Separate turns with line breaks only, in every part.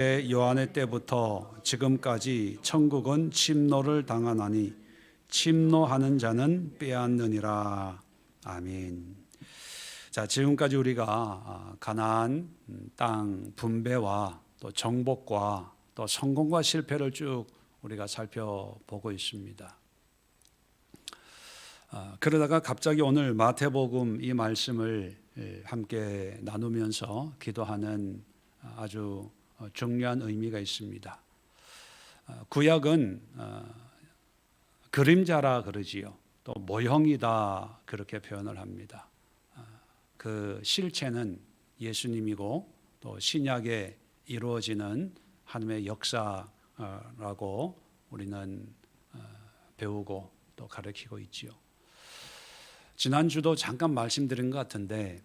요한의 때부터 지금까지 천국은 침노를 당하나니 침노하는 자는 빼앗느니라. 아멘. 자, 지금까지 우리가 가나안 땅 분배와 또 정복과 또 성공과 실패를 쭉 우리가 살펴보고 있습니다. 그러다가 갑자기 오늘 마태복음 이 말씀을 함께 나누면서 기도하는 아주 중요한 의미가 있습니다. 구약은 그림자라 그러지요. 또 모형이다 그렇게 표현을 합니다. 그 실체는 예수님이고 또 신약에 이루어지는 하나님의 역사라고 우리는 배우고 또 가르치고 있지요. 지난주도 잠깐 말씀드린 것 같은데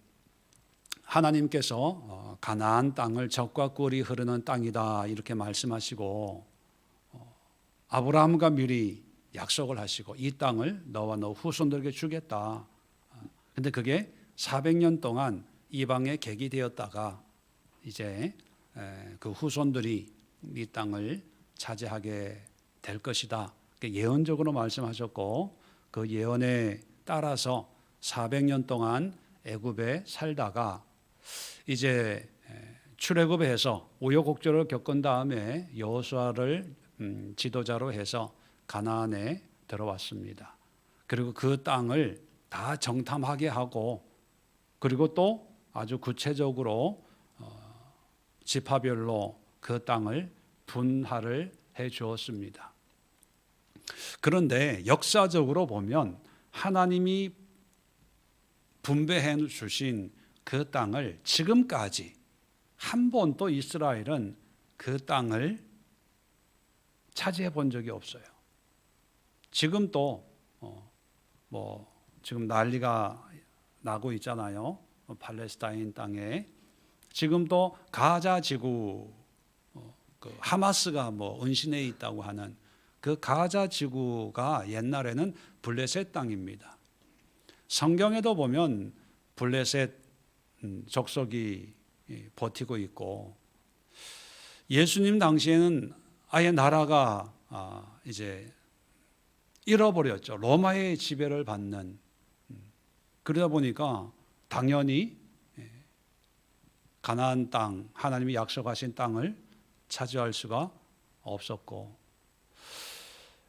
하나님께서 가나안 땅을 젖과 꿀이 흐르는 땅이다 이렇게 말씀하시고 아브라함과 미리 약속을 하시고 이 땅을 너와 너 후손들에게 주겠다. 근데 그게 400년 동안 이방의 객이 되었다가 이제 그 후손들이 이 땅을 차지하게 될 것이다. 예언적으로 말씀하셨고 그 예언에 따라서 400년 동안 애굽에 살다가 이제 출애굽에서 우여곡절을 겪은 다음에 여호수아를 지도자로 해서 가나안에 들어왔습니다. 그리고 그 땅을 다 정탐하게 하고 그리고 또 아주 구체적으로 지파별로 그 땅을 분할을 해 주었습니다. 그런데 역사적으로 보면 하나님이 분배해 주신 그 땅을 지금까지 한 번도 이스라엘은 그 땅을 차지해 본 적이 없어요. 지금도 지금 난리가 나고 있잖아요. 팔레스타인 땅에 지금도 가자 지구 그 하마스가 은신해 있다고 하는 그 가자 지구가 옛날에는 블레셋 땅입니다. 성경에도 보면 블레셋 족속이 버티고 있고 예수님 당시에는 아예 나라가 이제 잃어버렸죠. 로마의 지배를 받는. 그러다 보니까 당연히 가나안 땅, 하나님이 약속하신 땅을 차지할 수가 없었고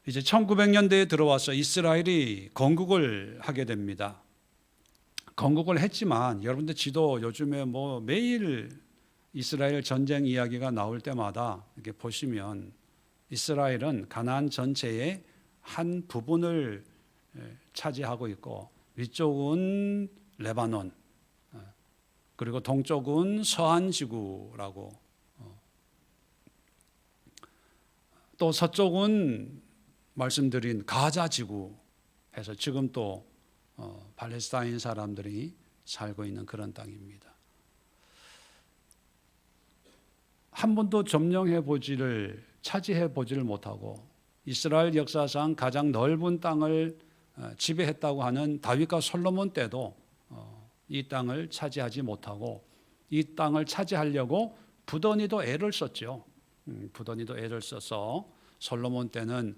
이제 1900년대에 들어와서 이스라엘이 건국을 하게 됩니다. 건국을 했지만 여러분들 지도 요즘에 매일 이스라엘 전쟁 이야기가 나올 때마다 이렇게 보시면 이스라엘은 가나안 전체의 한 부분을 차지하고 있고 위쪽은 레바논 그리고 동쪽은 서한 지구라고 또 서쪽은 말씀드린 가자 지구 해서 지금 또 팔레스타인 사람들이 살고 있는 그런 땅입니다. 한 번도 점령해 보지를 차지해 보지를 못하고 이스라엘 역사상 가장 넓은 땅을 지배했다고 하는 다윗과 솔로몬 때도 이 땅을 차지하지 못하고 이 땅을 차지하려고 부더니도 애를 썼죠. 부더니도 애를 써서 솔로몬 때는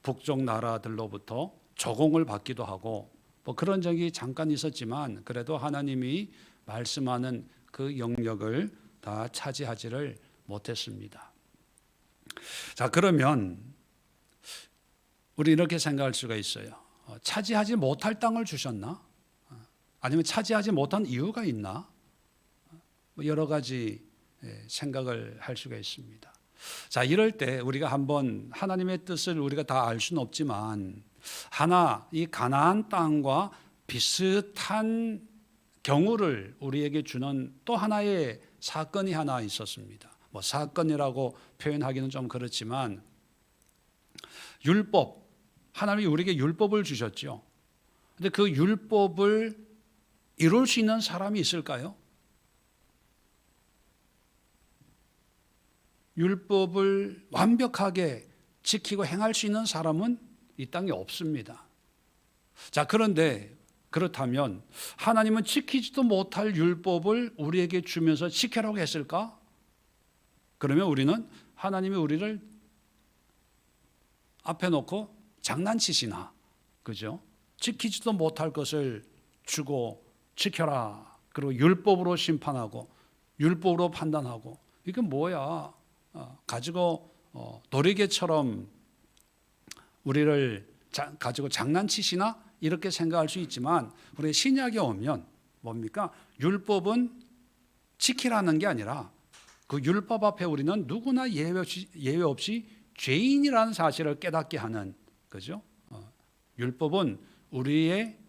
북쪽 나라들로부터 조공을 받기도 하고 그런 적이 잠깐 있었지만 그래도 하나님이 말씀하는 그 영역을 다 차지하지를 못했습니다. 자, 그러면 우리 이렇게 생각할 수가 있어요. 차지하지 못할 땅을 주셨나? 아니면 차지하지 못한 이유가 있나? 여러 가지 생각을 할 수가 있습니다. 자, 이럴 때 우리가 한번 하나님의 뜻을 우리가 다 알 수는 없지만 이 가나안 땅과 비슷한 경우를 우리에게 주는 또 하나의 사건이 하나 있었습니다. 사건이라고 표현하기는 좀 그렇지만 율법, 하나님이 우리에게 율법을 주셨죠. 근데 그 율법을 이룰 수 있는 사람이 있을까요? 율법을 완벽하게 지키고 행할 수 있는 사람은 이 땅에 없습니다. 자, 그런데 그렇다면 하나님은 지키지도 못할 율법을 우리에게 주면서 지키라고 했을까? 그러면 우리는 하나님이 우리를 앞에 놓고 장난치시나, 그죠? 지키지도 못할 것을 주고 지켜라. 그리고 율법으로 심판하고 율법으로 판단하고, 이게 뭐야? 가지고 도리개처럼 우리를 가지고 장난치시나? 이렇게 생각할 수 있지만, 우리 신약에 오면 뭡니까? 율법은 지키라는 게 아니라 그 율법 앞에 우리는 누구나 예외 없이 죄인이라는 사실을 깨닫게 하는, 그죠? 율법은 우리의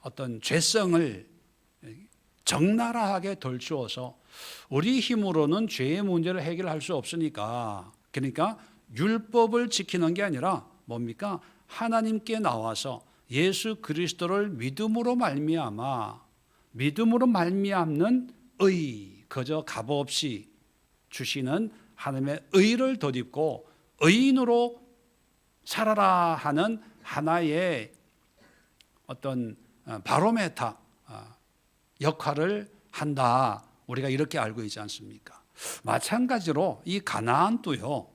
어떤 죄성을 적나라하게 덜추어서 우리 힘으로는 죄의 문제를 해결할 수 없으니까, 그러니까 율법을 지키는 게 아니라 뭡니까? 하나님께 나와서 예수 그리스도를 믿음으로 말미암는 의, 그저 값없이 주시는 하나님의 의를 덧입고 의인으로 살아라 하는 하나의 어떤 바로메타 역할을 한다. 우리가 이렇게 알고 있지 않습니까? 마찬가지로 이 가나안도요,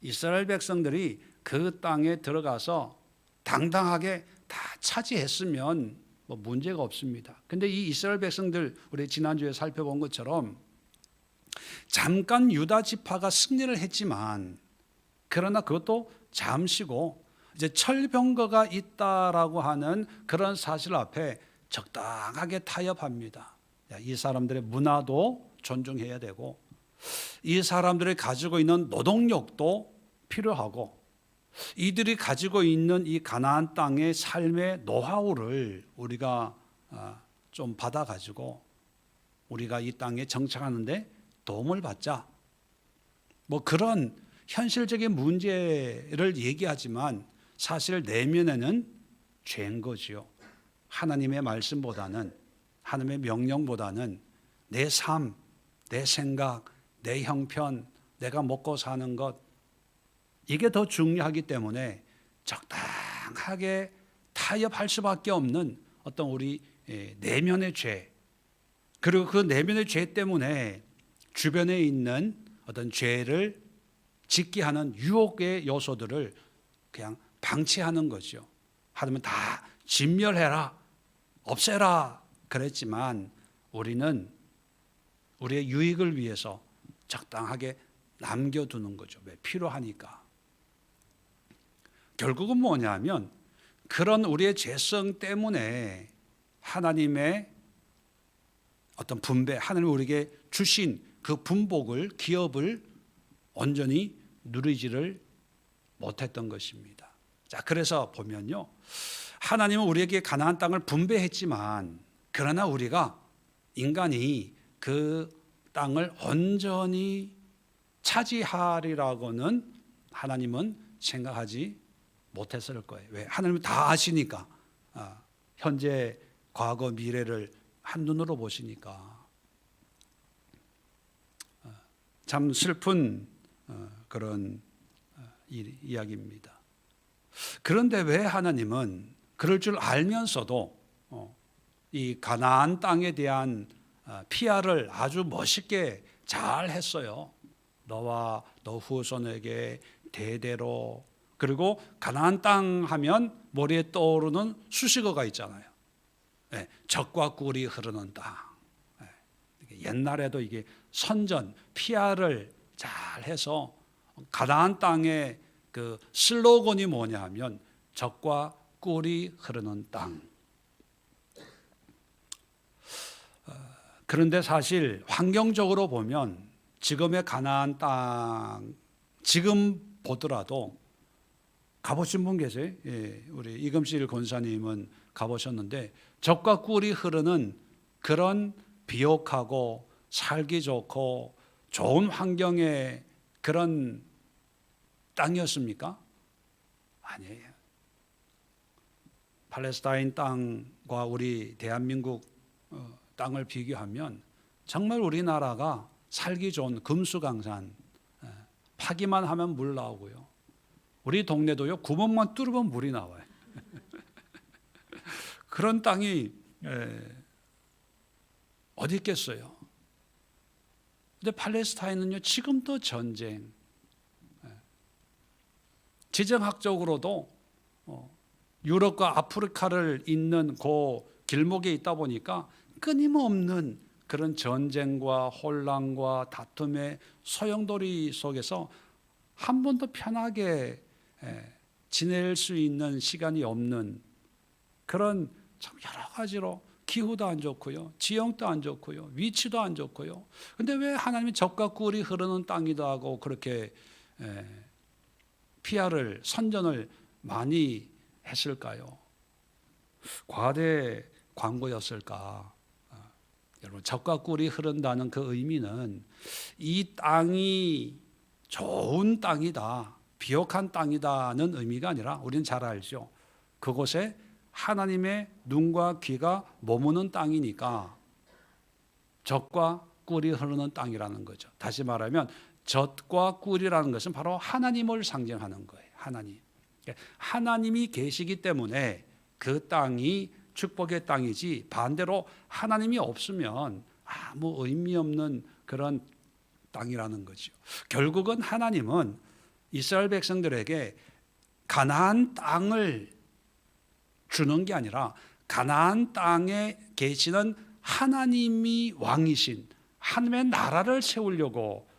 이스라엘 백성들이 그 땅에 들어가서 당당하게 다 차지했으면 뭐 문제가 없습니다. 근데 이 이스라엘 백성들, 우리 지난주에 살펴본 것처럼 잠깐 유다 지파가 승리를 했지만, 그러나 그것도 잠시고 이제 철병거가 있다라고 하는 그런 사실 앞에 적당하게 타협합니다. 이 사람들의 문화도 존중해야 되고, 이 사람들이 가지고 있는 노동력도 필요하고, 이들이 가지고 있는 이 가나안 땅의 삶의 노하우를 우리가 좀 받아가지고 우리가 이 땅에 정착하는데 도움을 받자. 뭐 그런 현실적인 문제를 얘기하지만 사실 내면에는 죄인 거지요. 하나님의 말씀보다는, 하나님의 명령보다는 내 삶, 내 생각, 내 형편, 내가 먹고 사는 것, 이게 더 중요하기 때문에 적당하게 타협할 수밖에 없는 어떤 우리 내면의 죄, 그리고 그 내면의 죄 때문에 주변에 있는 어떤 죄를 짓게 하는 유혹의 요소들을 그냥 방치하는 거죠. 하나님은 다 진멸해라, 없애라 그랬지만 우리는 우리의 유익을 위해서 적당하게 남겨두는 거죠. 왜? 필요하니까. 결국은 뭐냐면 그런 우리의 죄성 때문에 하나님의 어떤 분배, 하나님이 우리에게 주신 그 분복을, 기업을 온전히 누리지를 못했던 것입니다. 자, 그래서 보면요, 하나님은 우리에게 가나안 땅을 분배했지만, 그러나 우리가 인간이 그 땅을 온전히 차지하리라고는 하나님은 생각하지 못했을 거예요. 왜? 하나님은 다 아시니까. 현재, 과거, 미래를 한눈으로 보시니까. 참 슬픈 그런 이야기입니다. 그런데 왜 하나님은 그럴 줄 알면서도 이 가나안 땅에 대한 PR을 아주 멋있게 잘 했어요. 너와 너 후손에게 대대로. 그리고 가나안 땅 하면 머리에 떠오르는 수식어가 있잖아요. 젖과 꿀이 흐르는 땅. 옛날에도 이게 선전, PR을 잘 해서 가나안 땅의 그 슬로건이 뭐냐 하면 젖과 꿀이 흐르는 땅. 그런데 사실 환경적으로 보면 지금의 가나안 땅, 지금 보더라도 가보신 분 계세요? 예, 우리 이금실 권사님은 가보셨는데 젖과 꿀이 흐르는 그런 비옥하고 살기 좋고 좋은 환경의 그런 땅이었습니까? 아니에요. 팔레스타인 땅과 우리 대한민국 땅을 비교하면 정말 우리나라가 살기 좋은 금수강산, 파기만 하면 물 나오고요. 우리 동네도요, 구멍만 뚫으면 물이 나와요. 그런 땅이 어디 있겠어요? 근데 팔레스타인은요 지금도 전쟁. 지정학적으로도 유럽과 아프리카를 잇는 그 길목에 있다 보니까 끊임없는 그런 전쟁과 혼란과 다툼의 소용돌이 속에서 한 번도 편하게 지낼 수 있는 시간이 없는 그런 참 여러 가지로 기후도 안 좋고요, 지형도 안 좋고요, 위치도 안 좋고요. 근데 왜 하나님이 젖과 꿀이 흐르는 땅이다 하고 그렇게 피아를 선전을 많이 했을까요? 과대 광고였을까? 여러분, 젖과 꿀이 흐른다는 그 의미는 이 땅이 좋은 땅이다, 비옥한 땅이다는 의미가 아니라 우리는 잘 알죠. 그곳에 하나님의 눈과 귀가 머무는 땅이니까 젖과 꿀이 흐르는 땅이라는 거죠. 다시 말하면 젖과 꿀이라는 것은 바로 하나님을 상징하는 거예요. 하나님이 계시기 때문에 그 땅이 축복의 땅이지, 반대로 하나님이 없으면 아무 의미 없는 그런 땅이라는 거죠. 결국은 하나님은 이스라엘 백성들에게 가나안 땅을 주는 게 아니라 가나안 땅에 계시는 하나님이 왕이신 하나님의 나라를 세우려고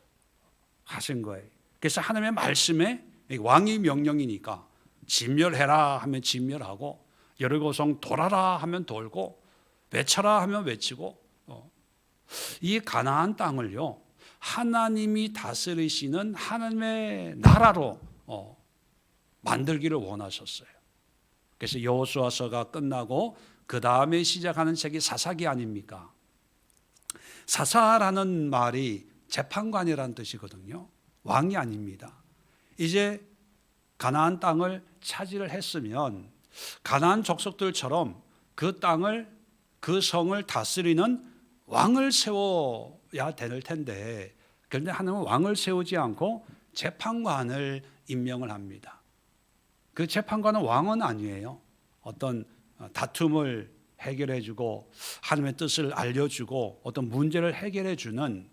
하신 거예요. 그래서 하나님의 말씀에 왕이 명령이니까 진멸해라 하면 진멸하고, 여리고성 돌아라 하면 돌고, 외쳐라 하면 외치고, 이 가나안 땅을요 하나님이 다스리시는 하나님의 나라로 만들기를 원하셨어요. 그래서 여호수아서가 끝나고 그 다음에 시작하는 책이 사사기 아닙니까? 사사라는 말이 재판관이라는 뜻이거든요. 왕이 아닙니다. 이제 가나안 땅을 차지를 했으면 가나안 족속들처럼 그 땅을, 그 성을 다스리는 왕을 세워야 될 텐데, 그런데 하나님은 왕을 세우지 않고 재판관을 임명을 합니다. 그 재판관은 왕은 아니에요. 어떤 다툼을 해결해주고 하나님의 뜻을 알려주고 어떤 문제를 해결해주는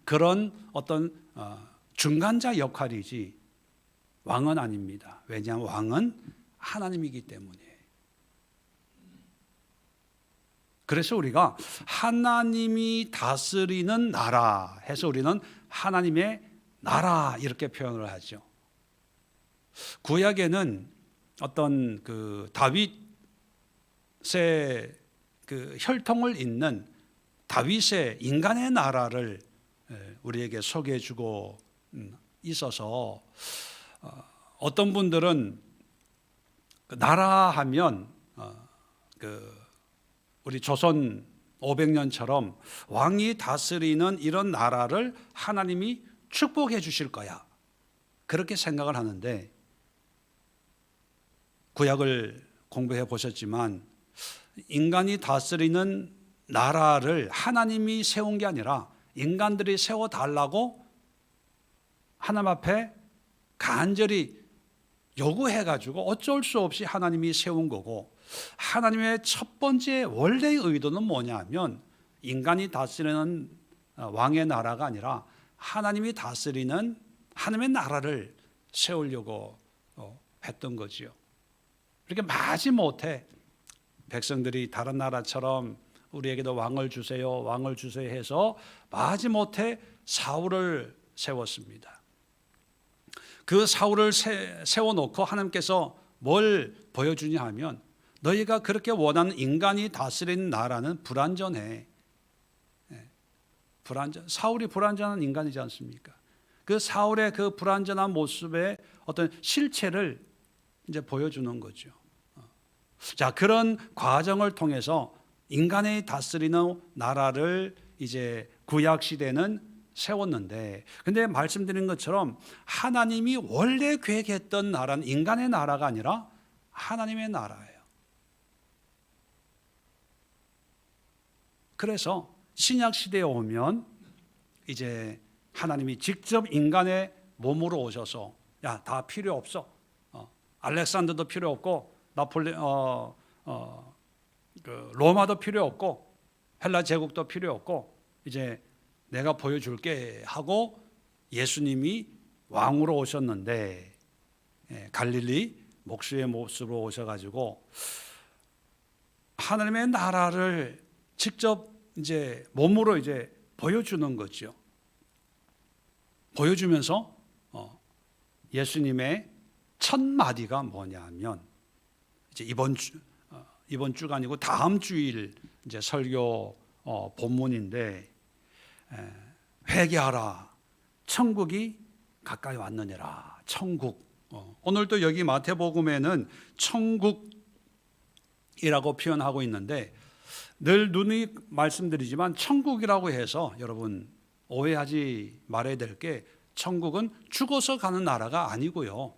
그런 어떤 중간자 역할이지 왕은 아닙니다. 왜냐하면 왕은 하나님이기 때문에. 그래서 우리가 하나님이 다스리는 나라 해서 우리는 하나님의 나라 이렇게 표현을 하죠. 구약에는 어떤 그 다윗의 그 혈통을 잇는 다윗의 인간의 나라를 우리에게 소개해 주고 있어서, 어떤 분들은 나라 하면 우리 조선 500년처럼 왕이 다스리는 이런 나라를 하나님이 축복해 주실 거야, 그렇게 생각을 하는데, 구약을 공부해 보셨지만 인간이 다스리는 나라를 하나님이 세운 게 아니라 인간들이 세워달라고 하나님 앞에 간절히 요구해가지고 어쩔 수 없이 하나님이 세운 거고, 하나님의 첫 번째 원래의 의도는 뭐냐면 인간이 다스리는 왕의 나라가 아니라 하나님이 다스리는 하나님의 나라를 세우려고 했던 거지요. 이렇게 마지못해 백성들이 다른 나라처럼 우리에게도 왕을 주세요, 왕을 주세요 해서 마지못해 사울을 세웠습니다. 그 사울을 세워놓고 하나님께서 뭘 보여주냐 하면, 너희가 그렇게 원하는 인간이 다스리는 나라는 불완전해. 사울이 불완전한 인간이지 않습니까? 그 사울의 그 불완전한 모습의 어떤 실체를 이제 보여주는 거죠. 자, 그런 과정을 통해서 인간이 다스리는 나라를 이제 구약 시대는 세웠는데, 근데 말씀드린 것처럼 하나님이 원래 계획했던 나라는 인간의 나라가 아니라 하나님의 나라예요. 그래서 신약 시대에 오면 이제 하나님이 직접 인간의 몸으로 오셔서, 야, 다 필요 없어. 알렉산더도 필요 없고, 로마도 필요 없고, 헬라 제국도 필요 없고, 이제 내가 보여줄게 하고 예수님이 왕으로 오셨는데 갈릴리 목수의 모습으로 오셔가지고 하나님의 나라를 직접 이제 몸으로 이제 보여주는 거죠. 보여주면서 예수님의 첫 마디가 뭐냐면 이제 이번 주가 아니고 다음 주일 이제 설교 본문인데 회개하라 천국이 가까이 왔느니라. 천국. 오늘도 여기 마태복음에는 천국이라고 표현하고 있는데 늘 누누이 말씀드리지만 천국이라고 해서 여러분 오해하지 말아야 될 게 천국은 죽어서 가는 나라가 아니고요.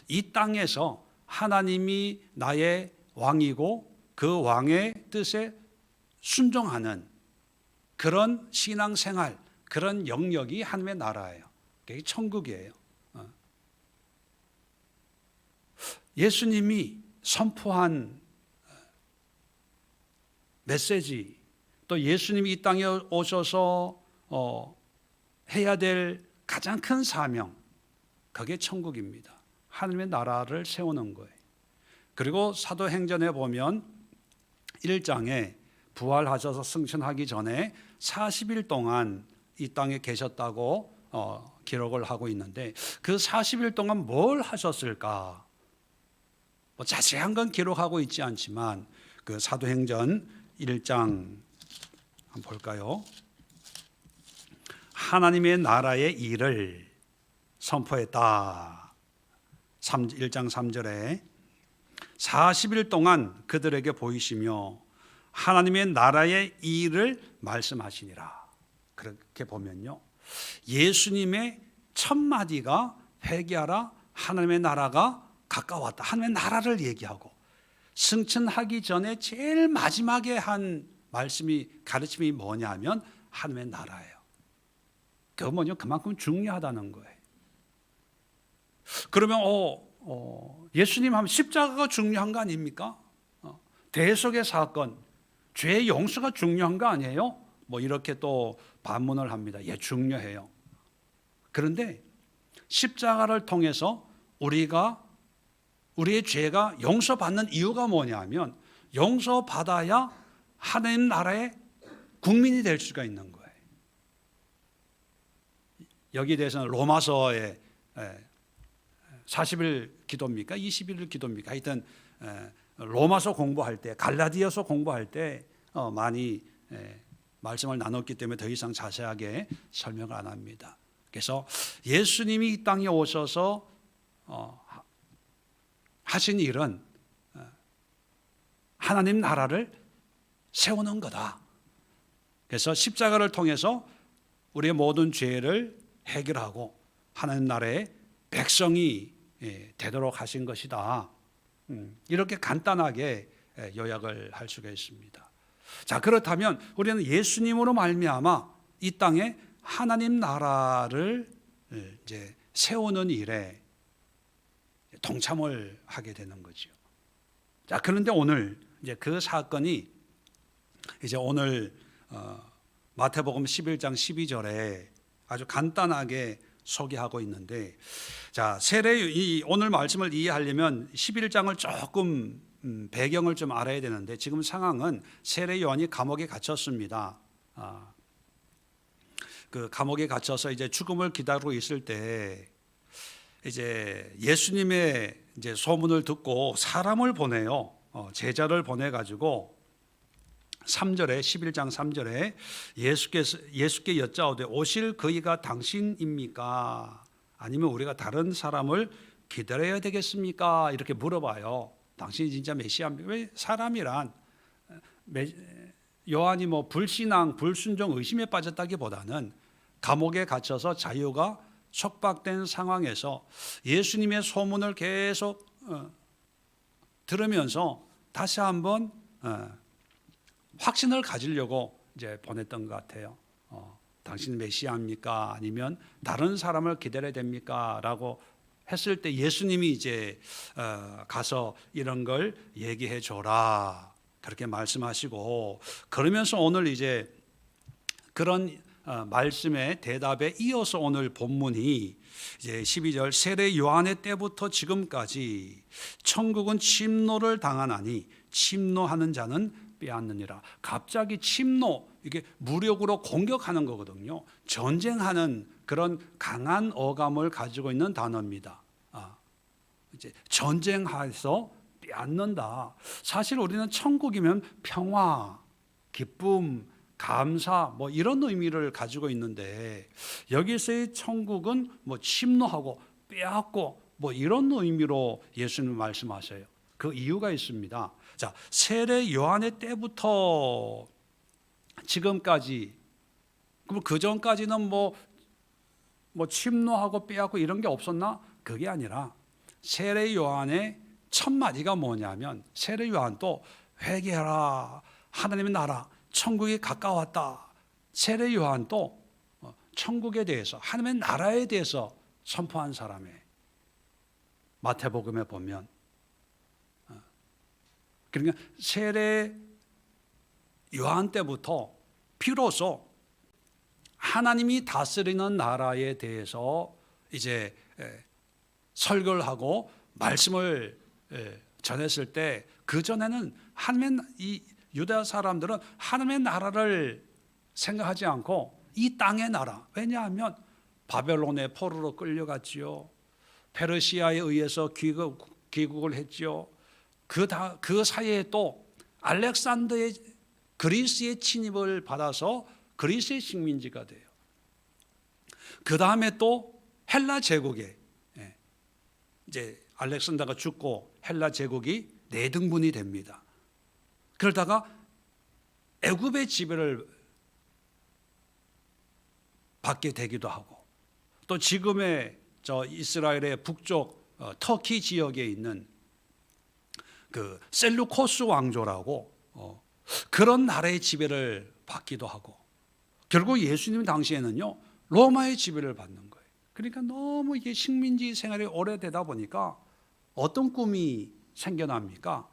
이 땅에서 하나님이 나의 왕이고 그 왕의 뜻에 순종하는 그런 신앙생활, 그런 영역이 하나님의 나라예요. 그게 천국이에요. 예수님이 선포한 메시지, 또 예수님이 이 땅에 오셔서 해야 될 가장 큰 사명, 그게 천국입니다. 하나님의 나라를 세우는 거예요. 그리고 사도행전에 보면 1장에 부활하셔서 승천하기 전에 40일 동안 이 땅에 계셨다고 기록을 하고 있는데 그 40일 동안 뭘 하셨을까? 뭐 자세한 건 기록하고 있지 않지만 그 사도행전 1장 한번 볼까요? 하나님의 나라의 일을 선포했다. 1장 3절에 40일 동안 그들에게 보이시며 하나님의 나라의 일을 말씀하시니라. 그렇게 보면요, 예수님의 첫 마디가 회개하라, 하나님의 나라가 가까웠다. 하나님의 나라를 얘기하고 승천하기 전에 제일 마지막에 한 말씀이 가르침이 뭐냐면 하나님의 나라예요. 그건 뭐냐? 그만큼 중요하다는 거예요. 그러면 예수님 하면 십자가가 중요한 거 아닙니까? 대속의 사건, 죄의 용서가 중요한 거 아니에요? 뭐 이렇게 또 반문을 합니다. 예, 중요해요. 그런데 십자가를 통해서 우리의 죄가 용서받는 이유가 뭐냐면 용서받아야 하나님 나라의 국민이 될 수가 있는 거예요. 여기에 대해서는 로마서의 40일 기도입니까? 21일 기도입니까? 하여튼 로마서 공부할 때, 갈라디아서 공부할 때 많이 말씀을 나눴기 때문에 더 이상 자세하게 설명을 안 합니다. 그래서 예수님이 이 땅에 오셔서 하신 일은 하나님 나라를 세우는 거다. 그래서 십자가를 통해서 우리의 모든 죄를 해결하고 하나님 나라의 백성이 되도록 하신 것이다. 이렇게 간단하게 요약을 할 수가 있습니다. 자, 그렇다면 우리는 예수님으로 말미암아 이 땅에 하나님 나라를 이제 세우는 일에 동참을 하게 되는 거죠. 자, 그런데 오늘 이제 그 사건이 이제 오늘 마태복음 11장 12절에 아주 간단하게 소개하고 있는데, 자, 오늘 말씀을 이해하려면 11장을 조금 배경을 좀 알아야 되는데, 지금 상황은 세례 요한이 감옥에 갇혔습니다. 그 감옥에 갇혀서 이제 죽음을 기다리고 있을 때 이제 예수님의 이제 소문을 듣고 사람을 보내요. 제자를 보내 가지고 3절에 11장 3절에 예수께 여짜오되 오실 그이가 당신입니까? 아니면 우리가 다른 사람을 기다려야 되겠습니까? 이렇게 물어봐요. 당신이 진짜 메시아입니까? 왜 사람이란 요한이 뭐 불신앙, 불순종, 의심에 빠졌다기보다는 감옥에 갇혀서 자유가 촉박된 상황에서 예수님의 소문을 계속 들으면서 다시 한번 확신을 가지려고 이제 보냈던 것 같아요. 당신 메시아입니까? 아니면 다른 사람을 기다려야 됩니까? 라고 했을 때 예수님이 이제 가서 이런 걸 얘기해 줘라. 그렇게 말씀하시고, 그러면서 오늘 이제 그런 말씀의 대답에 이어서 오늘 본문이 이제 12절 세례 요한의 때부터 지금까지 천국은 침노를 당하나니 침노하는 자는 빼앗느니라. 갑자기 침노, 이게 무력으로 공격하는 거거든요. 전쟁하는 그런 강한 어감을 가지고 있는 단어입니다. 이제 전쟁해서 빼앗는다. 사실 우리는 천국이면 평화, 기쁨, 감사 뭐 이런 의미를 가지고 있는데 여기서의 천국은 뭐 침노하고 빼앗고 뭐 이런 의미로 예수님 말씀하셔요. 그 이유가 있습니다. 자, 세례 요한의 때부터 지금까지, 그럼 그 전까지는 뭐 침노하고 빼앗고 이런 게 없었나? 그게 아니라 세례 요한의 첫 마디가 뭐냐면 세례 요한도 회개하라, 하나님의 나라 천국이 가까웠다. 세례 요한도 천국에 대해서, 하나님의 나라에 대해서 선포한 사람이에요. 마태복음에 보면. 그러니까 세례 요한 때부터 비로소 하나님이 다스리는 나라에 대해서 이제 설교를 하고 말씀을 전했을 때, 그 전에는 이 유다 사람들은 하나님의 나라를 생각하지 않고 이 땅의 나라, 왜냐하면 바벨론의 포로로 끌려갔지요. 페르시아에 의해서 귀국을 했지요. 그 사이에 또 알렉산더의 그리스의 침입을 받아서 그리스의 식민지가 돼요. 그 다음에 또 헬라 제국에 이제 알렉산더가 죽고 헬라 제국이 4등분이 됩니다. 그러다가 애굽의 지배를 받게 되기도 하고, 또 지금의 이스라엘의 북쪽 터키 지역에 있는 그 셀루코스 왕조라고 그런 나라의 지배를 받기도 하고, 결국 예수님 당시에는요 로마의 지배를 받는 거예요. 그러니까 너무 이게 식민지 생활이 오래되다 보니까 어떤 꿈이 생겨납니까?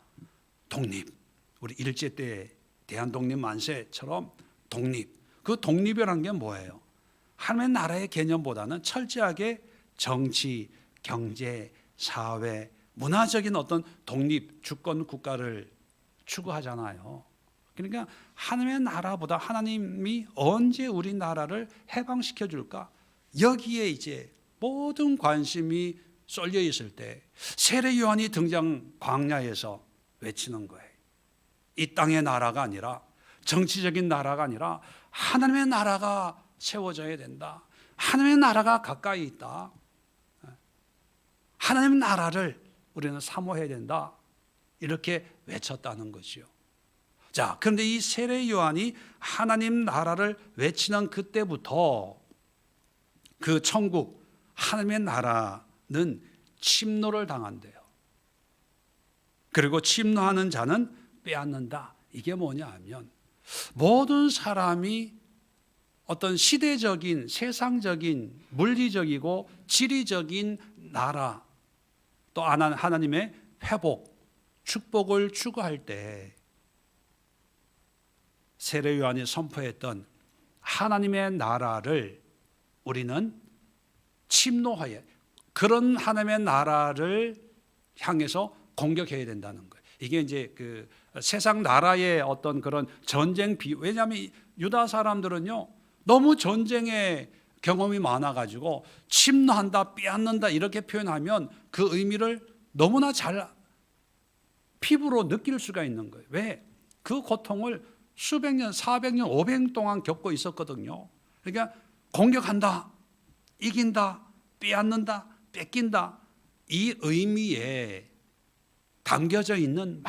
독립. 우리 일제 때 대한독립 만세처럼 독립. 그 독립이라는 게 뭐예요? 하나님의 나라의 개념보다는 철저하게 정치, 경제, 사회, 문화적인 어떤 독립, 주권 국가를 추구하잖아요. 그러니까 하나님의 나라보다 하나님이 언제 우리 나라를 해방시켜 줄까? 여기에 이제 모든 관심이 쏠려 있을 때 세례 요한이 등장, 광야에서 외치는 거예요. 이 땅의 나라가 아니라, 정치적인 나라가 아니라 하나님의 나라가 세워져야 된다. 하나님의 나라가 가까이 있다. 하나님의 나라를 우리는 사모해야 된다. 이렇게 외쳤다는 것이요. 자, 그런데 이 세례 요한이 하나님 나라를 외치는 그때부터 그 천국, 하나님의 나라는 침노를 당한대요. 그리고 침노하는 자는 빼앗는다. 이게 뭐냐 하면 모든 사람이 어떤 시대적인, 세상적인, 물리적이고 지리적인 나라, 또 하나님의 회복, 축복을 추구할 때 세례 요한이 선포했던 하나님의 나라를 우리는 침노하여, 그런 하나님의 나라를 향해서 공격해야 된다는 거예요. 이게 이제 그 세상 나라의 어떤 그런 전쟁 왜냐하면 유다 사람들은요 너무 전쟁의 경험이 많아가지고 침노한다, 빼앗는다 이렇게 표현하면 그 의미를 너무나 잘 피부로 느낄 수가 있는 거예요. 왜? 그 고통을 수백 년, 400년, 500년 동안 겪고 있었거든요. 그러니까 공격한다, 이긴다, 빼앗는다, 뺏긴다, 이 의미에 담겨져 있는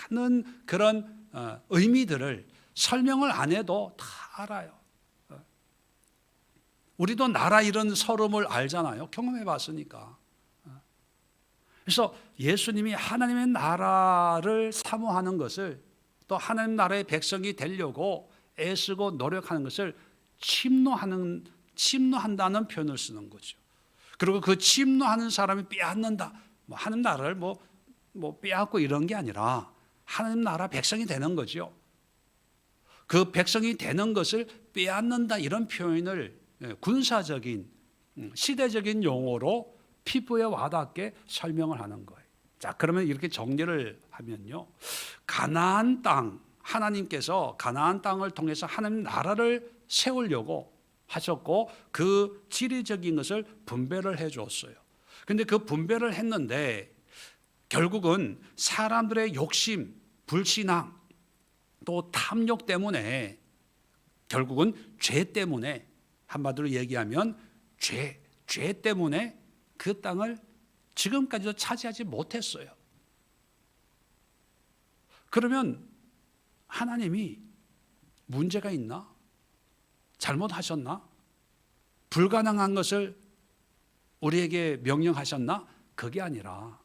많은 그런 의미들을 설명을 안 해도 다 알아요. 우리도 나라 이런 서름을 알잖아요. 경험해 봤으니까. 그래서 예수님이 하나님의 나라를 사모하는 것을, 또 하나님 나라의 백성이 되려고 애쓰고 노력하는 것을 침노한다는 표현을 쓰는 거죠. 그리고 그 침노하는 사람이 빼앗는다, 하나님 나라를 뭐 빼앗고 이런 게 아니라 하나님 나라 백성이 되는 거죠. 그 백성이 되는 것을 빼앗는다, 이런 표현을 군사적인 시대적인 용어로 피부에 와닿게 설명을 하는 거예요. 자, 그러면 이렇게 정리를 하면요, 가나안 땅, 하나님께서 가나안 땅을 통해서 하나님 나라를 세우려고 하셨고 그 지리적인 것을 분배를 해 줬어요. 그런데 그 분배를 했는데 결국은 사람들의 욕심, 불신앙, 또 탐욕 때문에, 결국은 죄 때문에, 한마디로 얘기하면 죄 때문에 그 땅을 지금까지도 차지하지 못했어요. 그러면 하나님이 문제가 있나? 잘못하셨나? 불가능한 것을 우리에게 명령하셨나? 그게 아니라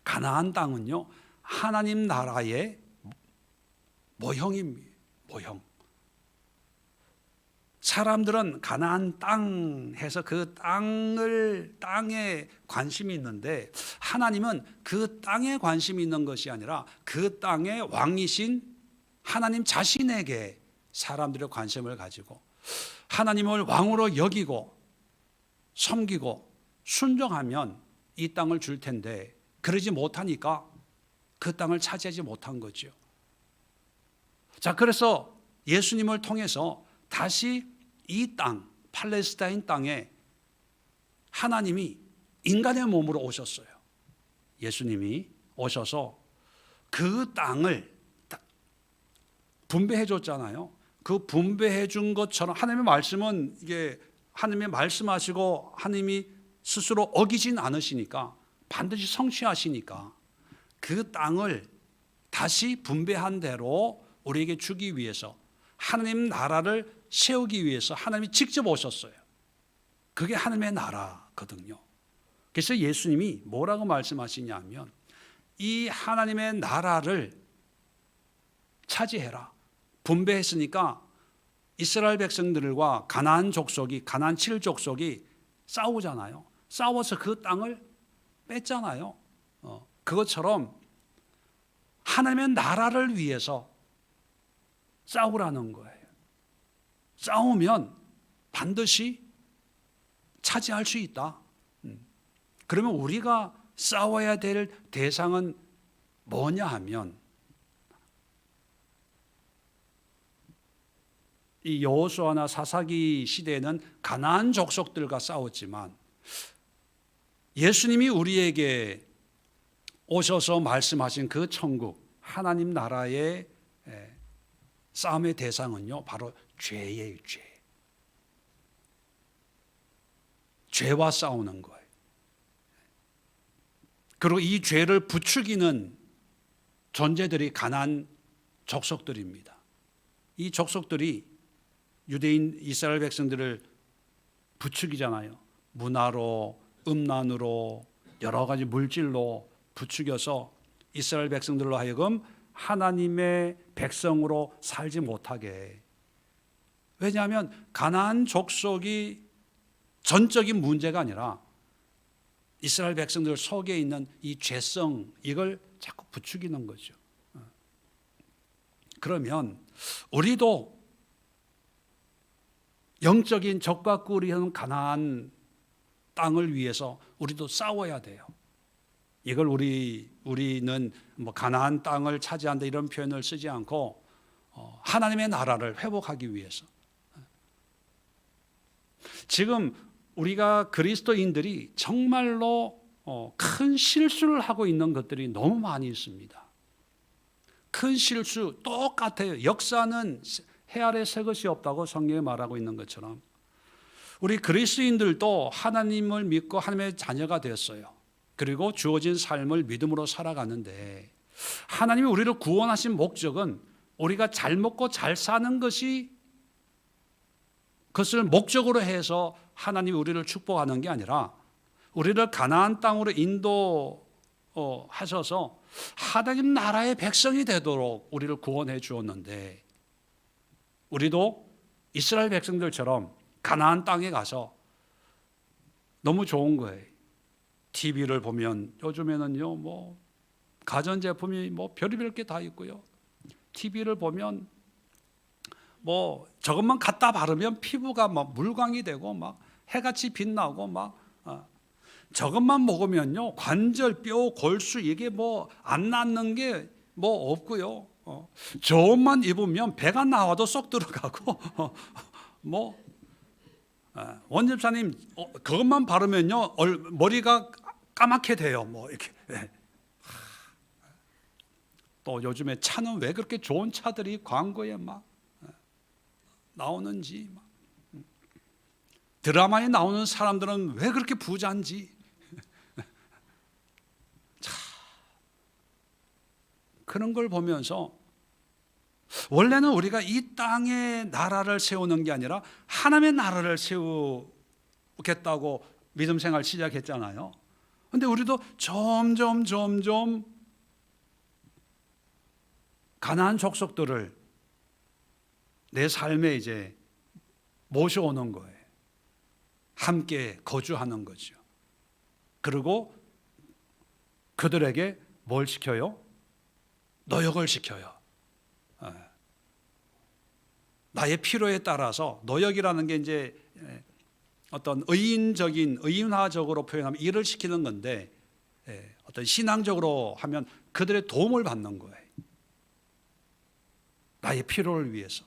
가나안 땅은요, 하나님 나라의 모형입니다. 모형. 사람들은 가나안 땅 해서 그 땅에 관심이 있는데, 하나님은 그 땅에 관심이 있는 것이 아니라 그 땅의 왕이신 하나님 자신에게 사람들의 관심을 가지고 하나님을 왕으로 여기고 섬기고 순종하면 이 땅을 줄 텐데, 그러지 못하니까 그 땅을 차지하지 못한 거죠. 자, 그래서 예수님을 통해서 다시 이 땅, 팔레스타인 땅에 하나님이 인간의 몸으로 오셨어요. 예수님이 오셔서 그 땅을 분배해 줬잖아요. 그 분배해 준 것처럼 하나님의 말씀은 이게 하나님이 말씀하시고 하나님이 스스로 어기진 않으시니까, 반드시 성취하시니까 그 땅을 다시 분배한 대로 우리에게 주기 위해서, 하나님 나라를 세우기 위해서 하나님이 직접 오셨어요. 그게 하나님의 나라거든요. 그래서 예수님이 뭐라고 말씀하시냐면, 이 하나님의 나라를 차지해라. 분배했으니까 이스라엘 백성들과 가나안 족속이, 가나안 7족속이 싸우잖아요. 싸워서 그 땅을 뺐잖아요. 그것처럼 하나님의 나라를 위해서 싸우라는 거예요. 싸우면 반드시 차지할 수 있다. 그러면 우리가 싸워야 될 대상은 뭐냐 하면, 이 여호수아나 사사기 시대에는 가나안 족속들과 싸웠지만, 예수님이 우리에게 오셔서 말씀하신 그 천국, 하나님 나라의 싸움의 대상은요, 바로 죄예요. 죄와 싸우는 거예요. 그리고 이 죄를 부추기는 존재들이 가나안 족속들입니다. 이 족속들이 유대인 이스라엘 백성들을 부추기잖아요. 문화로, 음란으로, 여러 가지 물질로 부추겨서 이스라엘 백성들로 하여금 하나님의 백성으로 살지 못하게. 왜냐하면 가나안 족속이 전적인 문제가 아니라 이스라엘 백성들 속에 있는 이 죄성, 이걸 자꾸 부추기는 거죠. 그러면 우리도 영적인 적과 꿀이는 가나안 땅을 위해서 우리도 싸워야 돼요. 이걸 우리는 뭐 가나안 땅을 차지한다 이런 표현을 쓰지 않고 하나님의 나라를 회복하기 위해서. 지금 우리가 그리스도인들이 정말로 큰 실수를 하고 있는 것들이 너무 많이 있습니다. 큰 실수, 똑같아요. 역사는 해 아래 새 것이 없다고 성경에 말하고 있는 것처럼, 우리 그리스도인들도 하나님을 믿고 하나님의 자녀가 되었어요. 그리고 주어진 삶을 믿음으로 살아가는데, 하나님이 우리를 구원하신 목적은 우리가 잘 먹고 잘 사는 것이, 그것을 목적으로 해서 하나님이 우리를 축복하는 게 아니라 우리를 가나안 땅으로 인도하셔서 하나님 나라의 백성이 되도록 우리를 구원해 주었는데, 우리도 이스라엘 백성들처럼 가나안 땅에 가서 너무 좋은 거예요. TV를 보면 요즘에는요, 뭐 가전제품이 뭐 별의별 게 다 있고요. TV를 보면 뭐 저것만 갖다 바르면 피부가 막 물광이 되고 막 해같이 빛나고 막 저것만 먹으면요 관절, 뼈, 골수 이게 뭐 안 낫는 게 뭐 없고요. 저것만 입으면 배가 나와도 쏙 들어가고 뭐 원집사님 그것만 바르면요 머리가 까맣게 돼요. 뭐 이렇게. 또 요즘에 차는 왜 그렇게 좋은 차들이 광고에 막 나오는지, 드라마에 나오는 사람들은 왜 그렇게 부자인지. 그런 걸 보면서 원래는 우리가 이 땅에 나라를 세우는 게 아니라 하나님의 나라를 세우겠다고 믿음 생활 시작했잖아요. 그런데 우리도 점점 가나안 족속들을 내 삶에 이제 모셔오는 거예요. 함께 거주하는 거죠. 그리고 그들에게 뭘 시켜요? 노역을 시켜요. 나의 필요에 따라서 노역이라는 게 이제 어떤 의인화적으로 표현하면 일을 시키는 건데 어떤 신앙적으로 하면 그들의 도움을 받는 거예요. 나의 필요를 위해서.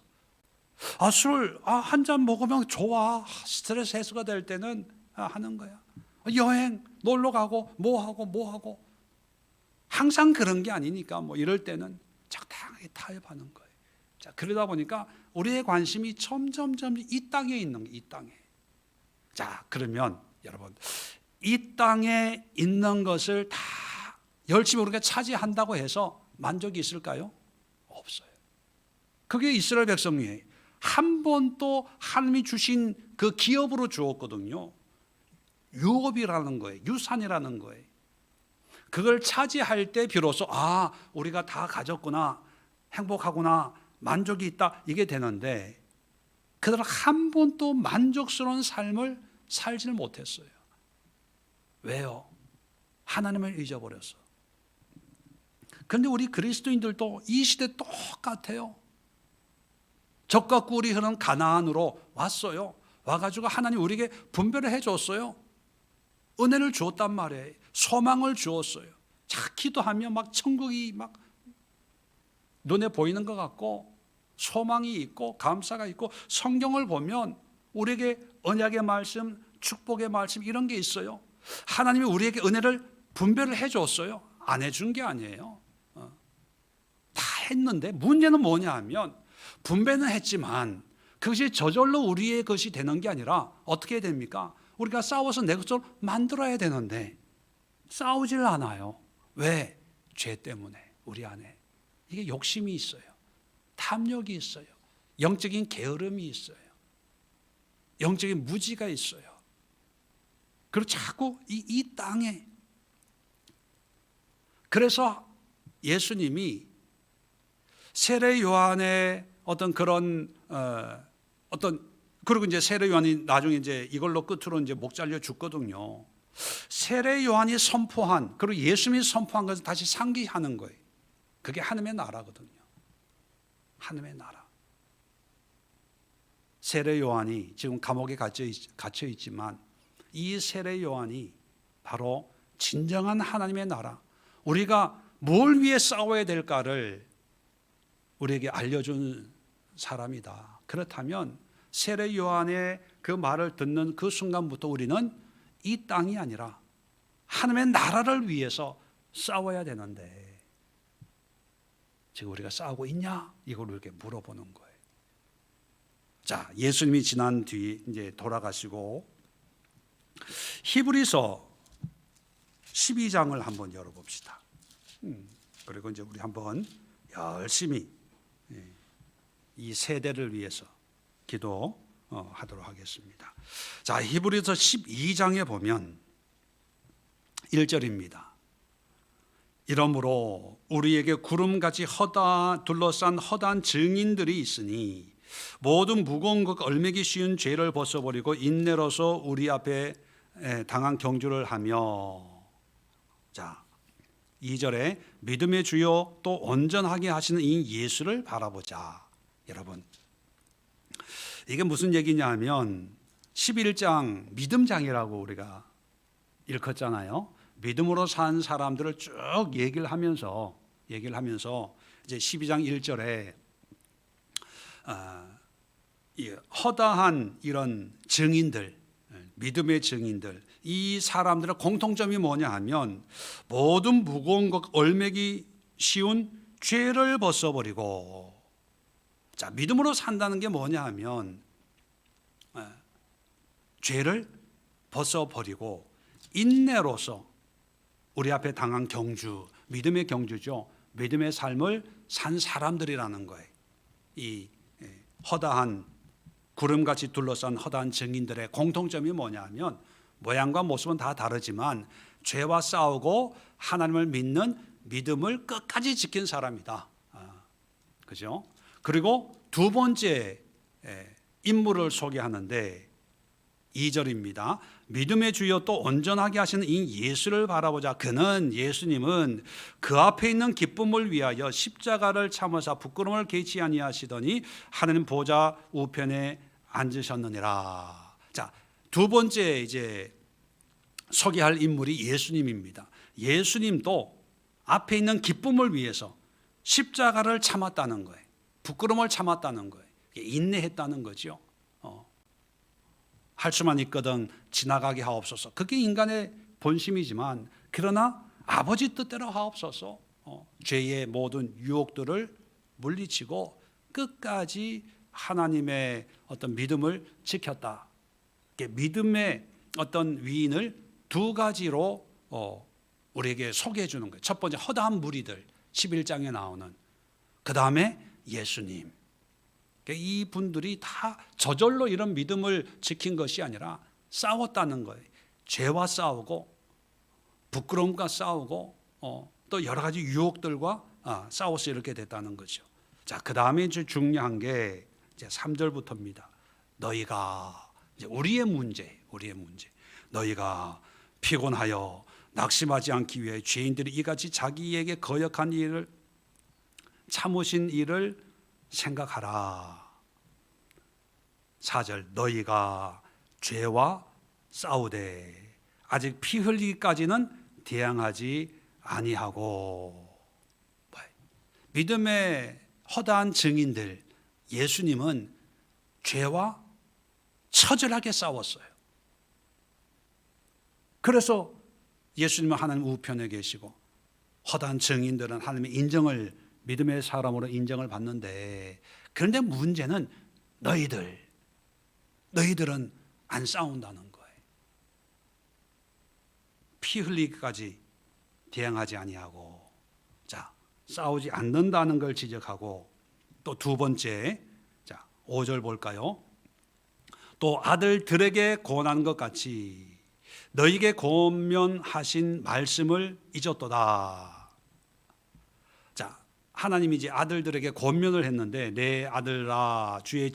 술 한 잔 먹으면 좋아. 스트레스 해소가 될 때는 하는 거야. 여행 놀러 가고 뭐 하고 항상 그런 게 아니니까 뭐 이럴 때는 적당하게 타협하는 거예요. 자, 그러다 보니까 우리의 관심이 점점 이 땅에 있는 거예요. 이 땅에. 자, 그러면 여러분 이 땅에 있는 것을 다 열심히 우리가 차지한다고 해서 만족이 있을까요? 없어요. 그게 이스라엘 백성이에요. 한 번도 하나님이 주신 그 기업으로 주었거든요. 유업이라는 거예요. 유산이라는 거예요. 그걸 차지할 때 비로소 우리가 다 가졌구나, 행복하구나, 만족이 있다 이게 되는데 그들은 한 번도 만족스러운 삶을 살지를 못했어요. 왜요? 하나님을 잊어버렸어. 그런데 우리 그리스도인들도 이 시대 똑같아요. 적과 꿀이 흐르는 가나안으로 왔어요. 와가지고 하나님 우리에게 분별을 해줬어요. 은혜를 주었단 말이에요. 소망을 주었어요. 자, 기도하면 막 천국이 막 눈에 보이는 것 같고 소망이 있고 감사가 있고 성경을 보면 우리에게 언약의 말씀, 축복의 말씀 이런 게 있어요. 하나님이 우리에게 은혜를 분별을 해줬어요. 안 해준 게 아니에요. 다 했는데 문제는 뭐냐 하면 분배는 했지만 그것이 저절로 우리의 것이 되는 게 아니라 어떻게 됩니까? 우리가 싸워서 내 것을 만들어야 되는데 싸우질 않아요. 왜? 죄 때문에 우리 안에 이게 욕심이 있어요. 탐욕이 있어요. 영적인 게으름이 있어요. 영적인 무지가 있어요. 그리고 자꾸 이 땅에 그래서 예수님이 세례 요한의 어떤 그런 그리고 이제 세례 요한이 나중에 이제 이걸로 끝으로 이제 목 잘려 죽거든요. 세례 요한이 선포한 그리고 예수님이 선포한 것을 다시 상기하는 거예요. 그게 하나님의 나라거든요. 하나님의 나라. 세례 요한이 지금 감옥에 갇혀 있지만 이 세례 요한이 바로 진정한 하나님의 나라. 우리가 뭘 위해 싸워야 될까를 우리에게 알려준 사람이다. 그렇다면 세례 요한의 그 말을 듣는 그 순간부터 우리는 이 땅이 아니라 하나님의 나라를 위해서 싸워야 되는데 지금 우리가 싸우고 있냐? 이걸 이렇게 물어보는 거예요. 자, 예수님이 지난 뒤 이제 돌아가시고 히브리서 12장을 한번 열어봅시다. 그리고 이제 우리 한번 열심히 이 세대를 위해서 기도하도록 하겠습니다. 자, 히브리서 12장에 보면 1절입니다. 이러므로 우리에게 구름같이 둘러싼 허다한 증인들이 있으니 모든 무거운 것 얼매기 쉬운 죄를 벗어버리고 인내로서 우리 앞에 당한 경주를 하며. 자, 2절에 믿음의 주요 또 온전하게 하시는 이 예수를 바라보자. 여러분, 이게 무슨 얘기냐 하면 11장 믿음장이라고 우리가 일컫잖아요. 믿음으로 산 사람들을 쭉 얘기를 하면서 이제 12장 1절에 이 허다한 이런 증인들, 믿음의 증인들, 이 사람들의 공통점이 뭐냐 하면 모든 무거운 것 얼매기 쉬운 죄를 벗어버리고, 자, 믿음으로 산다는 게 뭐냐 하면 죄를 벗어버리고 인내로서 우리 앞에 당한 경주, 믿음의 경주죠. 믿음의 삶을 산 사람들이라는 거예요. 이 허다한 구름같이 둘러싼 허다한 증인들의 공통점이 뭐냐 하면 모양과 모습은 다 다르지만 죄와 싸우고 하나님을 믿는 믿음을 끝까지 지킨 사람이다. 그죠? 그리고 두 번째 인물을 소개하는데 2절입니다. 믿음의 주여 또 온전하게 하시는 이 예수를 바라보자. 그는, 예수님은 그 앞에 있는 기쁨을 위하여 십자가를 참으사 부끄러움을 개치 아니하시더니 하나님 보좌 우편에 앉으셨느니라. 자, 두 번째 이제 소개할 인물이 예수님입니다. 예수님도 앞에 있는 기쁨을 위해서 십자가를 참았다는 거예요. 부끄러움을 참았다는 거예요. 인내했다는 거죠. 할 수만 있거든 지나가게 하옵소서. 그게 인간의 본심이지만 그러나 아버지 뜻대로 하옵소서. 죄의 모든 유혹들을 물리치고 끝까지 하나님의 어떤 믿음을 지켰다. 믿음의 어떤 위인을 두 가지로 우리에게 소개해 주는 거예요. 첫 번째 허다한 무리들 11장에 나오는, 그 다음에 예수님. 이 분들이 다 저절로 이런 믿음을 지킨 것이 아니라 싸웠다는 거예요. 죄와 싸우고 부끄러움과 싸우고 또 여러 가지 유혹들과 싸워서 이렇게 됐다는 거죠. 자, 그 다음에 중요한 게 이제 3절부터입니다. 너희가, 이제 우리의 문제. 너희가 피곤하여 낙심하지 않기 위해 죄인들이 이같이 자기에게 거역한 일을 참으신 일을 생각하라. 4절, 너희가 죄와 싸우되 아직 피 흘리기까지는 대항하지 아니하고. 믿음의 허다한 증인들 예수님은 죄와 처절하게 싸웠어요. 그래서 예수님은 하나님 우편에 계시고 허다한 증인들은 하나님의 인정을, 믿음의 사람으로 인정을 받는데, 그런데 문제는 너희들은 안 싸운다는 거예요. 피 흘리기까지 대항하지 아니하고. 자, 싸우지 않는다는 걸 지적하고, 또 두 번째, 자 5절 볼까요? 또 아들들에게 권한 것 같이 너희에게 권면하신 말씀을 잊었도다. 하나님이 이제 아들들에게 권면을 했는데, 내 아들아 주의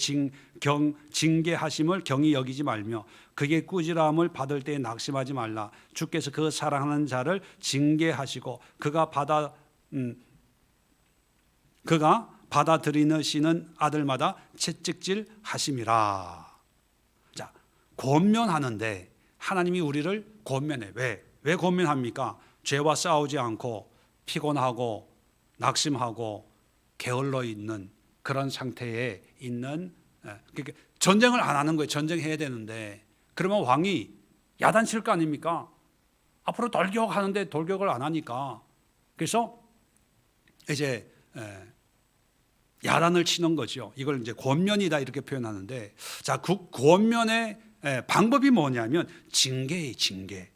징계하심을 경히 여기지 말며 그의 꾸지람을 받을 때에 낙심하지 말라. 주께서 그 사랑하는 자를 징계하시고 그가 받아들이시는 아들마다 채찍질 하심이라. 자, 권면하는데 하나님이 우리를 권면해. 왜 권면합니까? 죄와 싸우지 않고 피곤하고 낙심하고 게을러 있는 그런 상태에 있는, 그러니까 전쟁을 안 하는 거예요. 전쟁해야 되는데 그러면 왕이 야단칠 거 아닙니까? 앞으로 돌격하는데 돌격을 안 하니까, 그래서 이제 야단을 치는 거죠. 이걸 이제 권면이다 이렇게 표현하는데, 자, 그 권면의 방법이 뭐냐면 징계예요. 징계.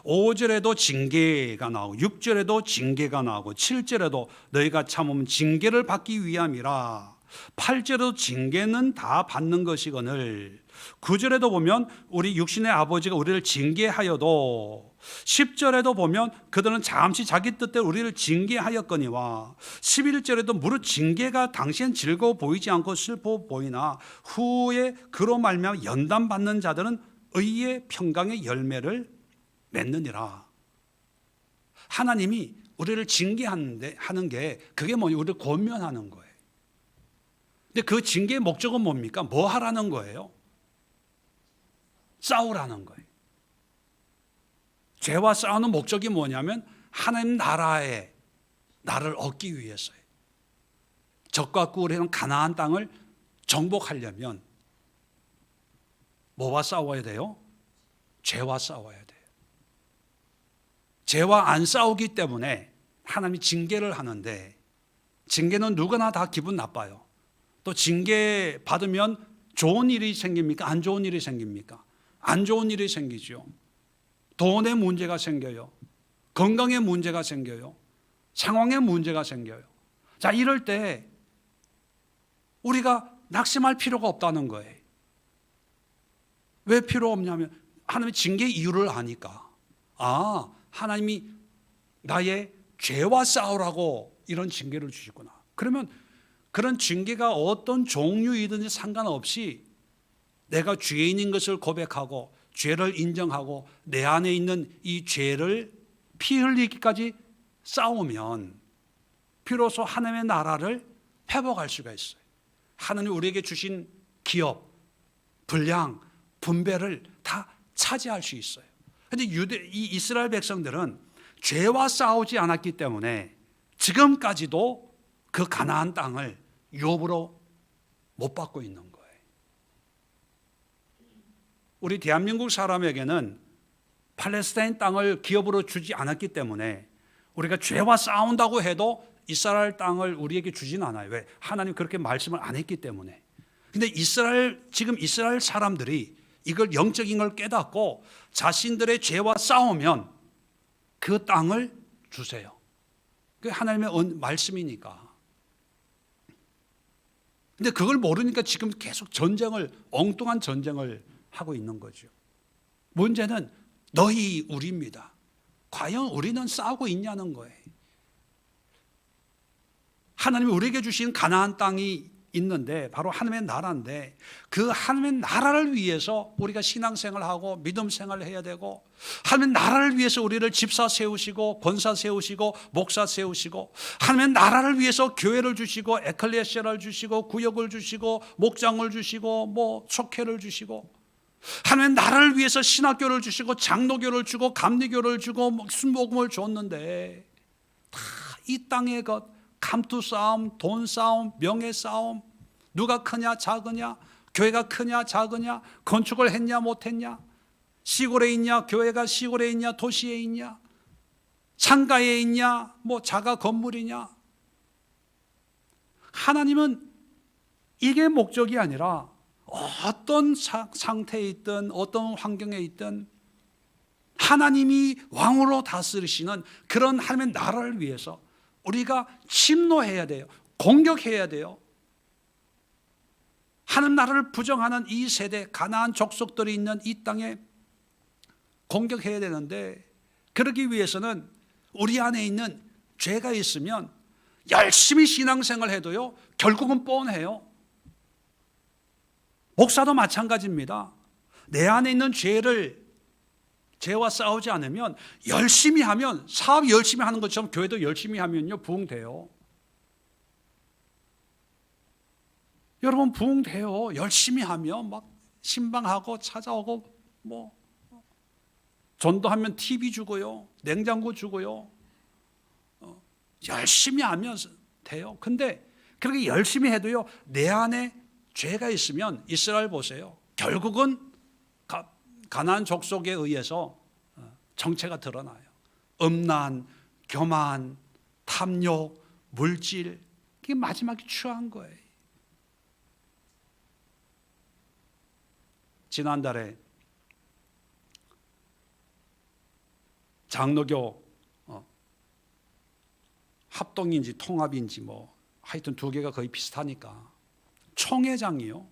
5절에도 징계가 나오고 6절에도 징계가 나오고 7절에도 너희가 참으면 징계를 받기 위함이라. 8절에도 징계는 다 받는 것이거늘. 9절에도 보면 우리 육신의 아버지가 우리를 징계하여도, 10절에도 보면 그들은 잠시 자기 뜻대로 우리를 징계하였거니와, 11절에도 무릇 징계가 당시엔 즐거워 보이지 않고 슬퍼 보이나 후에 그로 말미암아 연단받는 자들은 의의 평강의 열매를 맺느니라. 하나님이 우리를 징계하는데 하는 게 그게 뭐냐? 우리를 권면하는 거예요. 근데 그 징계의 목적은 뭡니까? 뭐 하라는 거예요? 싸우라는 거예요. 죄와 싸우는 목적이 뭐냐면 하나님 나라의 나를 얻기 위해서예요. 적과 꿀이라는 가나안 땅을 정복하려면 뭐와 싸워야 돼요? 죄와 싸워야 돼요. 죄와 안 싸우기 때문에 하나님이 징계를 하는데, 징계는 누구나 다 기분 나빠요. 또 징계 받으면 좋은 일이 생깁니까? 안 좋은 일이 생깁니까? 안 좋은 일이 생기죠. 돈에 문제가 생겨요. 건강에 문제가 생겨요. 상황에 문제가 생겨요. 자, 이럴 때 우리가 낙심할 필요가 없다는 거예요. 왜 필요 없냐면 하나님의 징계 이유를 아니까. 아, 하나님이 나의 죄와 싸우라고 이런 징계를 주시구나. 그러면 그런 징계가 어떤 종류이든지 상관없이 내가 죄인인 것을 고백하고 죄를 인정하고 내 안에 있는 이 죄를 피 흘리기까지 싸우면 비로소 하나님의 나라를 회복할 수가 있어요. 하나님 우리에게 주신 기업, 분량, 분배를 다 차지할 수 있어요. 그런데 이 이스라엘 백성들은 죄와 싸우지 않았기 때문에 지금까지도 그 가나안 땅을 유업으로 못 받고 있는 거예요. 우리 대한민국 사람에게는 팔레스타인 땅을 기업으로 주지 않았기 때문에 우리가 죄와 싸운다고 해도 이스라엘 땅을 우리에게 주진 않아요. 왜? 하나님 그렇게 말씀을 안 했기 때문에. 근데 지금 이스라엘 사람들이 이걸 영적인 걸 깨닫고 자신들의 죄와 싸우면 그 땅을 주세요. 그게 하나님의 말씀이니까. 근데 그걸 모르니까 지금 계속 엉뚱한 전쟁을 하고 있는 거죠. 문제는 너희 우리입니다. 과연 우리는 싸우고 있냐는 거예요. 하나님이 우리에게 주신 가나안 땅이 있는데 바로 하나님의 나라인데 그 하나님의 나라를 위해서 우리가 신앙생활하고 믿음생활을 해야 되고 하나님의 나라를 위해서 우리를 집사 세우시고 권사 세우시고 목사 세우시고 하나님의 나라를 위해서 교회를 주시고 에클레시아를 주시고 구역을 주시고 목장을 주시고 뭐 속회를 주시고 하나님의 나라를 위해서 신학교를 주시고 장로교를 주고 감리교를 주고 순복음을 줬는데 다 이 땅의 것 감투 싸움, 돈 싸움, 명예 싸움, 누가 크냐 작으냐, 교회가 크냐 작으냐, 건축을 했냐 못했냐, 시골에 있냐 교회가 시골에 있냐 도시에 있냐, 상가에 있냐 뭐 자가 건물이냐. 하나님은 이게 목적이 아니라 어떤 상태에 있든 어떤 환경에 있든 하나님이 왕으로 다스리시는 그런 하나님의 나라를 위해서 우리가 침노해야 돼요. 공격해야 돼요. 하나님 나라를 부정하는 이 세대 가나안 족속들이 있는 이 땅에 공격해야 되는데 그러기 위해서는 우리 안에 있는 죄가 있으면 열심히 신앙생활 해도요 결국은 뻔해요. 목사도 마찬가지입니다. 내 안에 있는 죄와 싸우지 않으면 열심히 하면 사업 열심히 하는 것처럼 교회도 열심히 하면요 부흥돼요. 여러분 부흥돼요. 열심히 하면 막 신방하고 찾아오고 뭐 전도하면 TV 주고요 냉장고 주고요 열심히 하면 돼요. 근데 그렇게 열심히 해도요 내 안에 죄가 있으면 이스라엘 보세요. 결국은 가나안 족속에 의해서 정체가 드러나요. 음란, 교만, 탐욕, 물질, 그게 마지막에 취한 거예요. 지난달에 장로교 합동인지 통합인지 뭐 하여튼 두 개가 거의 비슷하니까 총회장이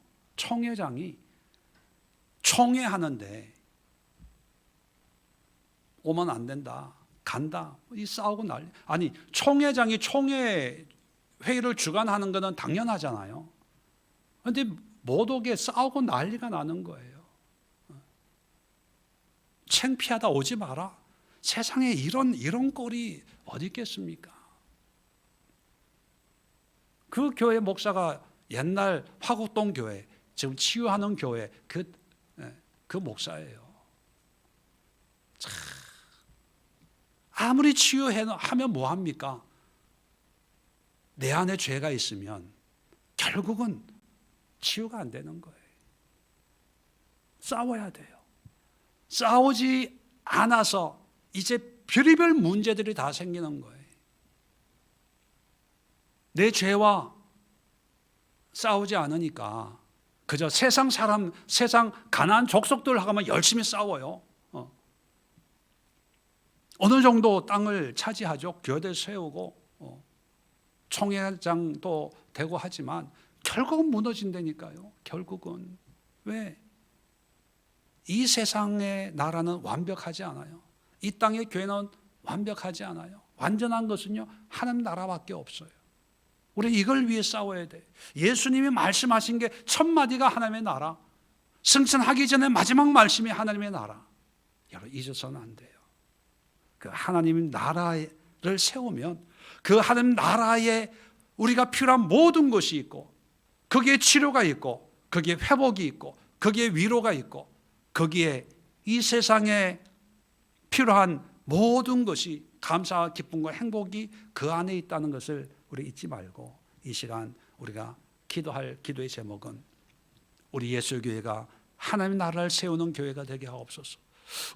총회하는데 오면 안 된다, 간다, 이 싸우고 난리. 아니 총회장이 총회 회의를 주관하는 것은 당연하잖아요. 그런데 못 오게 싸우고 난리가 나는 거예요. 창피하다 오지 마라. 세상에 이런 꼴이 어디 있겠습니까? 그 교회 목사가 옛날 화곡동 교회, 지금 치유하는 교회 그 목사예요. 참, 아무리 치유하면 뭐합니까? 내 안에 죄가 있으면 결국은 치유가 안 되는 거예요. 싸워야 돼요. 싸우지 않아서 이제 별의별 문제들이 다 생기는 거예요. 내 죄와 싸우지 않으니까 그저 세상 사람, 세상 가난한 족속들하고만 열심히 싸워요. 어느 정도 땅을 차지하죠. 교회를 세우고 총회장도 되고 하지만 결국은 무너진다니까요. 결국은. 왜? 이 세상의 나라는 완벽하지 않아요. 이 땅의 교회는 완벽하지 않아요. 완전한 것은요, 하나님 나라밖에 없어요. 우리 이걸 위해 싸워야 돼. 예수님이 말씀하신 게 첫 마디가 하나님의 나라, 승천하기 전에 마지막 말씀이 하나님의 나라. 여러분 잊어서는 안 돼요. 그 하나님 나라를 세우면 그 하나님 나라에 우리가 필요한 모든 것이 있고, 거기에 치료가 있고, 거기에 회복이 있고, 거기에 위로가 있고, 거기에 이 세상에 필요한 모든 것이, 감사와 기쁨과 행복이 그 안에 있다는 것을 우리 잊지 말고, 이 시간 우리가 기도할 기도의 제목은 우리 예수교회가 하나님의 나라를 세우는 교회가 되게 하옵소서.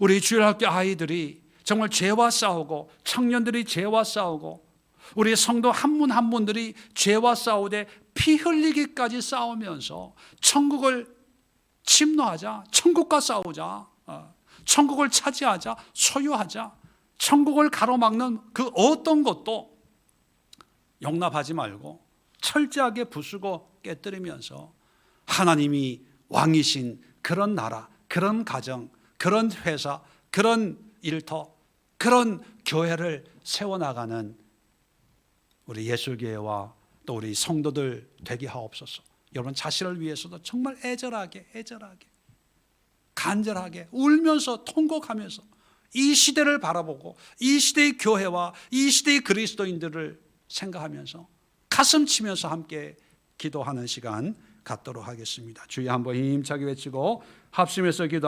우리 주일학교 아이들이 정말 죄와 싸우고, 청년들이 죄와 싸우고, 우리 성도 한 분 한 분들이 죄와 싸우되 피 흘리기까지 싸우면서 천국을 침노하자, 천국과 싸우자, 천국을 차지하자, 소유하자, 천국을 가로막는 그 어떤 것도 용납하지 말고 철저하게 부수고 깨뜨리면서 하나님이 왕이신 그런 나라, 그런 가정, 그런 회사, 그런 일터, 그런 교회를 세워나가는 우리 예술교회와 또 우리 성도들 되게 하옵소서. 여러분 자신을 위해서도 정말 애절하게 간절하게 울면서 통곡하면서 이 시대를 바라보고 이 시대의 교회와 이 시대의 그리스도인들을 생각하면서 가슴 치면서 함께 기도하는 시간 갖도록 하겠습니다. 주여 한번 힘차게 외치고 합심해서 기도합니다.